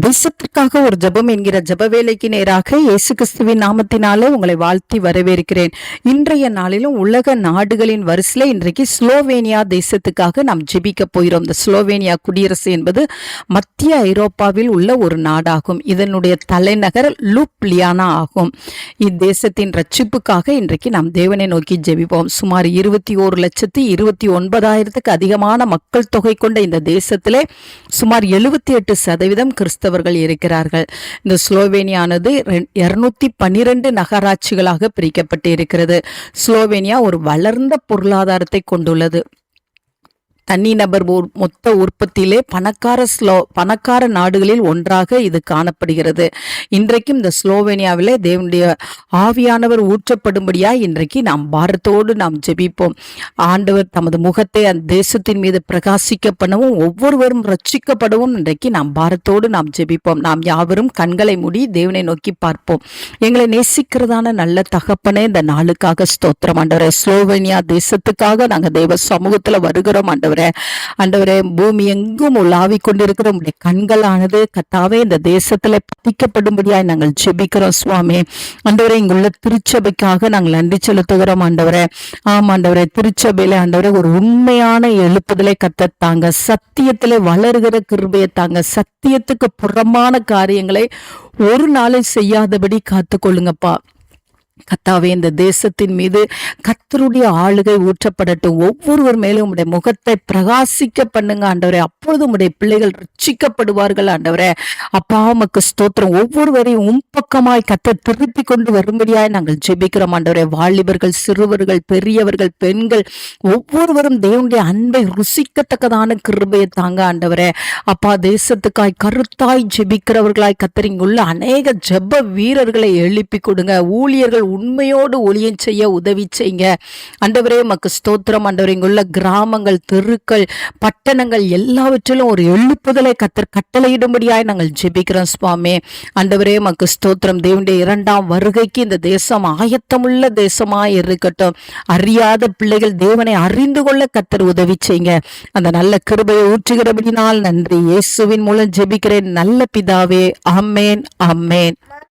தேசத்திற்காக ஒரு ஜெபம் என்கிற ஜெப வேலைக்கு நேராக இயேசு கிறிஸ்துவின் நாமத்தினாலே உங்களை வாழ்த்தி வரவேற்கிறேன். இன்றைய நாளிலும் உலக நாடுகளின் வரிசையில் இன்றைக்கு ஸ்லோவேனியா தேசத்துக்காக நாம் ஜெபிக்க போகிறோம். இந்த ஸ்லோவேனியா குடியரசு என்பது மத்திய ஐரோப்பாவில் உள்ள ஒரு நாடாகும். இதனுடைய தலைநகர் லூப்லியானா ஆகும். இத்தேசத்தின் ரட்சிப்புக்காக இன்றைக்கு நாம் தேவனை நோக்கி ஜெபிப்போம். சுமார் 21,29,000 அதிகமான மக்கள் தொகை கொண்ட இந்த தேசத்திலே சுமார் 78% கிறிஸ்தவர்கள் இருக்கிறார்கள். இந்த ஸ்லோவேனியானது 212 நகராட்சிகளாக பிரிக்கப்பட்டு இருக்கிறது. ஸ்லோவேனியா ஒரு வளர்ந்த பொருளாதாரத்தை கொண்டுள்ளது. தனிநபர் மொத்த உற்பத்தியிலே பணக்கார நாடுகளில் ஒன்றாக இது காணப்படுகிறது. இன்றைக்கும் இந்த ஸ்லோவேனியாவிலே தேவனுடைய ஆவியானவர் ஊற்றப்படும்படியாய் இன்றைக்கு நாம் பாரத்தோடு நாம் ஜெபிப்போம். ஆண்டவர் தமது முகத்தை அந்த தேசத்தின் மீது பிரகாசிக்க பண்ணவும் ஒவ்வொருவரும் ரட்சிக்கப்படவும் இன்றைக்கு நாம் பாரத்தோடு நாம் ஜெபிப்போம். நாம் யாவரும் கண்களை மூடி தேவனை நோக்கி பார்ப்போம். எங்களை நேசிக்கிறதான நல்ல தகப்பனே, இந்த நாளுக்காக ஸ்தோத்திரம் ஆண்டவரே. ஸ்லோவேனியா தேசத்துக்காக நாங்கள் தேவ சமூகத்துல வருகிறோம் ஆண்டவரே. பூமி எங்கும் உலாவிக் கொண்டிருக்கிற உங்களுடைய கண்களானது கர்த்தாவே இந்த தேசத்துல பதிக்கப்படும்படியாய் நாங்கள் ஜெபிக்கிறோம் சுவாமி. ஆண்டவரே, இங்குள்ள திருச்சபைக்காக நாங்கள் நன்றி செலுத்துகிறோம் ஆண்டவரே. ஆண்டவரே, திருச்சபையில ஆண்டவரே ஒரு உண்மையான எழுப்புதலை கத்தத்தாங்க, சத்தியத்திலே வளர்கிற கிருபையை தாங்க, சத்தியத்துக்கு புறமான காரியங்களை ஒரு நாளில் செய்யாதபடி காத்துக்கொள்ளுங்கப்பா. கர்த்தாவே, இந்த தேசத்தின் மீது கர்த்தருடைய ஆளுகை ஊற்றப்படட்டும். ஒவ்வொருவர் மேலும் உம்முடைய முகத்தை பிரகாசிக்க பண்ணுங்க ஆண்டவரே. அப்பொழுது உம்முடைய பிள்ளைகள் ரட்சிக்கப்படுவார்கள் ஆண்டவரே. அப்பா, உமக்கு ஸ்தோத்திரம். ஒவ்வொருவரையும் உம்பக்கமாய் கர்த்தர் திருப்பி கொண்டு வரும்படியாய் நாங்கள் ஜெபிக்கிறோம் ஆண்டவரே. வாலிபர்கள், சிறுவர்கள், பெரியவர்கள், பெண்கள் ஒவ்வொருவரும் தேவனுடைய அன்பை ருசிக்கத்தக்கதான கிருபையை தாங்க ஆண்டவரே. அப்பா, தேசத்துக்காய் கருத்தாய் ஜெபிக்கிறவர்களாய் கர்த்தர் இங்குள்ள அநேக ஜெப வீரர்களை எழுப்பி கொடுங்க. ஊழியர்கள் உண்மையோடு ஊழியம் செய்ய உதவி செய்யுங்க ஆண்டவரே. உமக்கு ஸ்தோத்திரம் ஆண்டவரே. இங்குள்ள கிராமங்கள், தெருக்கள், பட்டணங்கள் எல்லாவற்றிலும் ஒரு எழுப்புதலை கர்த்தர் கட்டளையிடும்படியாய் நாங்கள் ஜெபிக்கிறோம் சுவாமி. ஆண்டவரே, உமக்கு ஸ்தோத்திரம். தேவனுடைய 2ஆம் வருகைக்கு இந்த தேசம் ஆயத்தமுள்ள தேசமாய் இருக்கட்டும். அறியாத பிள்ளைகள் தேவனை அறிந்து கொள்ள கர்த்தர் உதவி செய்யுங்க. அந்த நல்ல கிருபையை ஊற்றுகிறபடினால் நன்றி. இயேசுவின் மூலம் ஜெபிக்கிறேன் நல்ல பிதாவே. ஆமென், ஆமென்.